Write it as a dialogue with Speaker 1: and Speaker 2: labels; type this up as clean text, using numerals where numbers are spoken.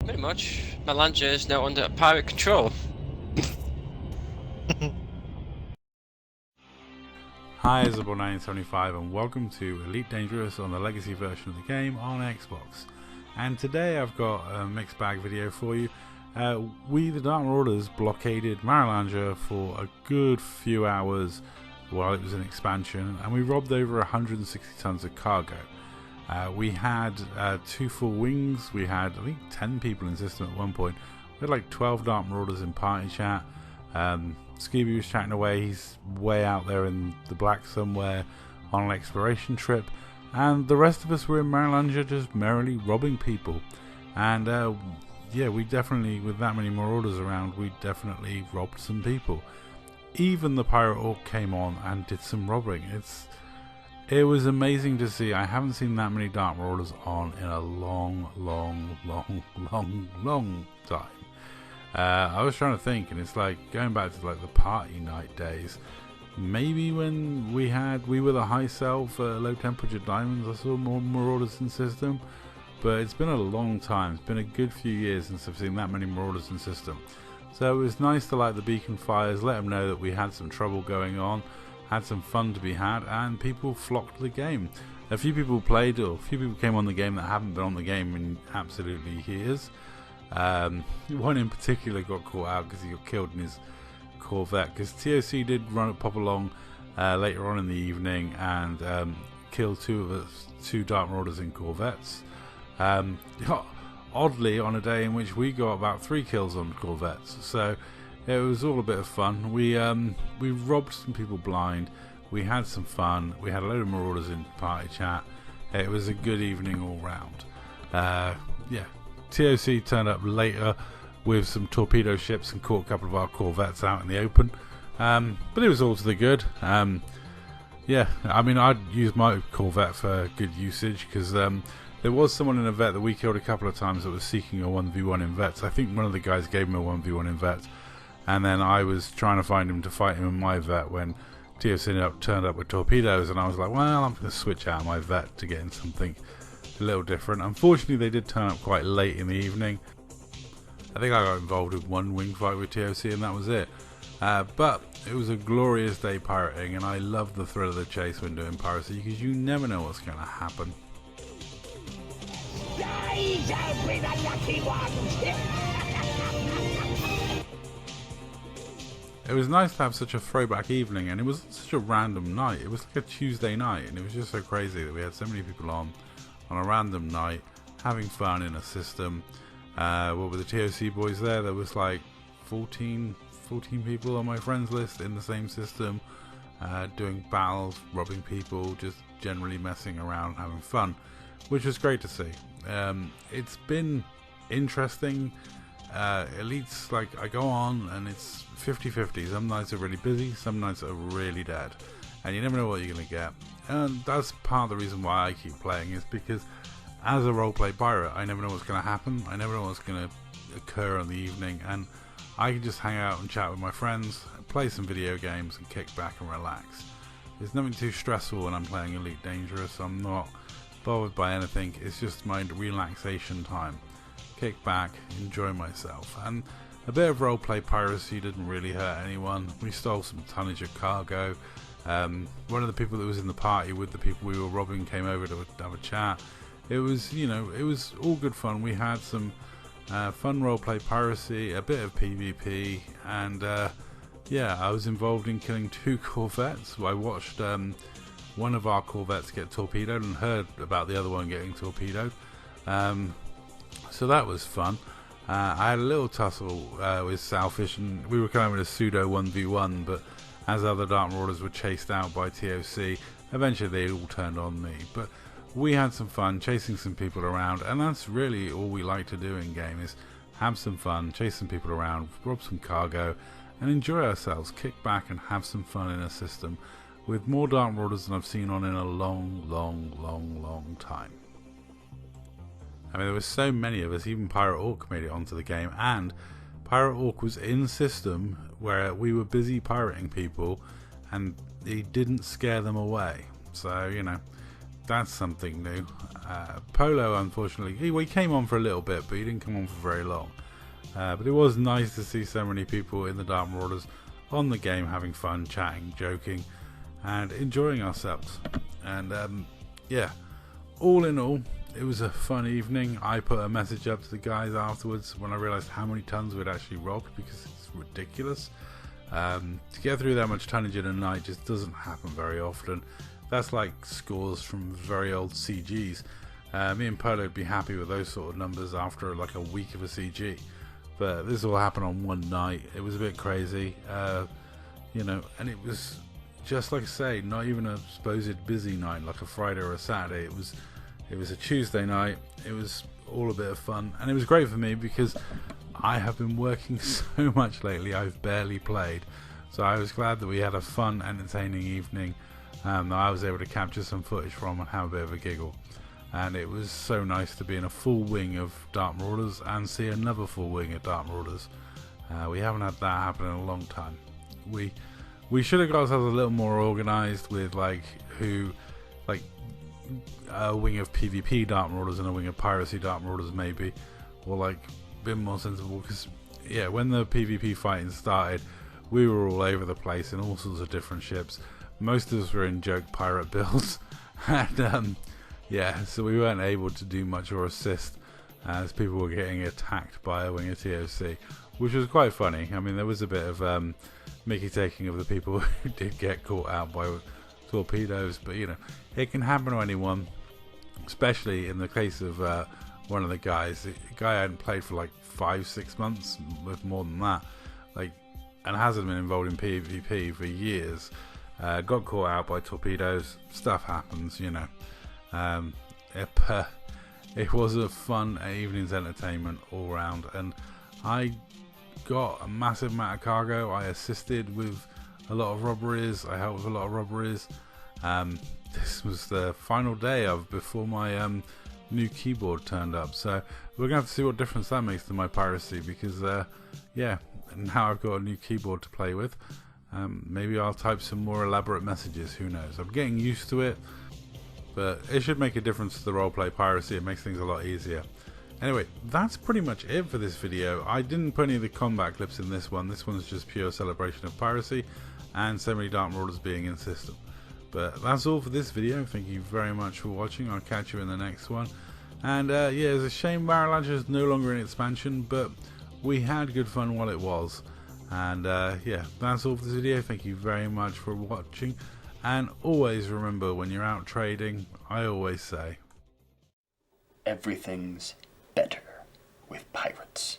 Speaker 1: Pretty much. My Lancia is now under pirate control.
Speaker 2: Hi, Isabel1975 and welcome to Elite Dangerous on the legacy version of the game on Xbox. And today I've got a mixed bag video for you. We, the Dark Marauders, blockaded Marilanger for a good few hours while it was in expansion, and we robbed over 160 tons of cargo. We had 2 full wings, we had I think 10 people in system at one point. We had like 12 Dark Marauders in party chat. Scooby was chatting away, he's way out there in the black somewhere on an exploration trip, and the rest of us were in Marilanger just merrily robbing people. And yeah, we definitely, with that many Marauders around, we definitely robbed some people. Even the Pirate Orc came on and did some robbing. It was amazing to see. I haven't seen that many Dark Marauders on in a long time. I was trying to think, and it's like going back to like the party night days. Maybe when we were the high sell for low temperature diamonds, I saw more Marauders in system. But it's been a long time. It's been a good few years since I've seen that many Marauders in system. So it was nice to light the beacon fires, let them know that we had some trouble going on, had some fun to be had, and people flocked to the game. A few people played, or a few people came on the game that haven't been on the game in absolutely years. One in particular got caught out because he got killed in his Corvette, because TOC did pop along later on in the evening and kill two Dark Marauders in Corvettes. Oddly, on a day in which we got about 3 kills on Corvettes, so it was all a bit of fun. We robbed some people blind, we had some fun, we had a load of Marauders in party chat. It was a good evening all round. Yeah, TOC turned up later with some torpedo ships and caught a couple of our Corvettes out in the open, but it was all to the good. Yeah, I mean, I'd use my Corvette for good usage, because there was someone in a vet that we killed a couple of times that was seeking a 1v1 in vets. I think one of the guys gave him a 1v1 in vets, and then I was trying to find him to fight him in my vet when TOC turned up with torpedoes, and I was like, well, I'm going to switch out my vet to get in something a little different. Unfortunately, they did turn up quite late in the evening. I think I got involved with one wing fight with TOC, and that was it. But it was a glorious day pirating, and I love the thrill of the chase when doing piracy, because you never know what's going to happen.
Speaker 3: These will be the lucky ones!
Speaker 2: It was nice to have such a throwback evening, and it was such a random night. It was like a Tuesday night, and it was just so crazy that we had so many people on a random night, having fun in a system. What were the TOC boys there? There was like 14 people on my friends list in the same system, doing battles, robbing people, just generally messing around, having fun, which was great to see. It's been interesting. Elites, like, I go on and it's 50-50. Some nights are really busy, some nights are really dead, and you never know what you're going to get. And that's part of the reason why I keep playing, is because as a roleplay pirate, I never know what's going to happen, I never know what's going to occur in the evening, and I can just hang out and chat with my friends, play some video games and kick back and relax. There's nothing too stressful when I'm playing Elite Dangerous. I'm not bothered by anything. It's just my relaxation time. Kick back, enjoy myself, and a bit of roleplay piracy didn't really hurt anyone. We stole some tonnage of cargo. One of the people that was in the party with the people we were robbing came over to have a chat. It was, you know, it was all good fun. We had some fun roleplay piracy, a bit of PvP, and yeah, I was involved in killing 2 Corvettes. I watched one of our Corvettes get torpedoed and heard about the other one getting torpedoed. So that was fun. I had a little tussle with Selfish, and we were kind of in a pseudo 1v1, but as other Dark Marauders were chased out by TOC, eventually they all turned on me. But we had some fun chasing some people around, and that's really all we like to do in game, is have some fun, chase some people around, rob some cargo, and enjoy ourselves, kick back and have some fun in a system with more Dark Marauders than I've seen on in a long time. I mean, there were so many of us, even Pirate Orc made it onto the game, and Pirate Orc was in system where we were busy pirating people, and he didn't scare them away. So, you know, that's something new. Polo, unfortunately, he came on for a little bit, but he didn't come on for very long. But it was nice to see so many people in the Dark Marauders on the game, having fun, chatting, joking, and enjoying ourselves. And yeah, all in all, it was a fun evening. I put a message up to the guys afterwards when I realised how many tons we'd actually robbed, because it's ridiculous. To get through that much tonnage in a night just doesn't happen very often. That's like scores from very old CGs. Me and Polo would be happy with those sort of numbers after like a week of a CG. But this all happened on one night. It was a bit crazy, you know, and it was just like I say, not even a supposed busy night like a Friday or a Saturday. It was a Tuesday night. It was all a bit of fun, and it was great for me because I have been working so much lately. I've barely played, so I was glad that we had a fun, entertaining evening that I was able to capture some footage from and have a bit of a giggle. And it was so nice to be in a full wing of Dark Marauders and see another full wing of Dark Marauders. We haven't had that happen in a long time. We should have got ourselves a little more organised with like a wing of PvP Dark Marauders and a wing of Piracy Dark Marauders maybe, or like a bit more sensible, because yeah, when the PvP fighting started, we were all over the place in all sorts of different ships. Most of us were in joke pirate builds, and yeah, so we weren't able to do much or assist as people were getting attacked by a wing of TOC, which was quite funny. I mean, there was a bit of mickey taking of the people who did get caught out by torpedoes, but you know, it can happen to anyone, especially in the case of one of the guys. The guy hadn't played for like 5-6 months, with more than that, like, and hasn't been involved in PvP for years. Got caught out by torpedoes. Stuff happens, you know. It was a fun evening's entertainment all round, and I got a massive amount of cargo. I assisted with a lot of robberies. I helped with a lot of robberies. This was the final day before my new keyboard turned up, so we're gonna have to see what difference that makes to my piracy, because yeah, now I've got a new keyboard to play with. Maybe I'll type some more elaborate messages, who knows. I'm getting used to it, but it should make a difference to the roleplay piracy. It makes things a lot easier. Anyway, that's pretty much it for this video. I didn't put any of the combat clips in this one. This one's just pure celebration of piracy and so many Dark Marauders being in system. But that's all for this video. Thank you very much for watching. I'll catch you in the next one. And yeah, it's a shame Barrel Launcher is no longer in expansion, but we had good fun while it was. And yeah, that's all for this video. Thank you very much for watching. And always remember, when you're out trading, I always say,
Speaker 4: everything's better with pirates.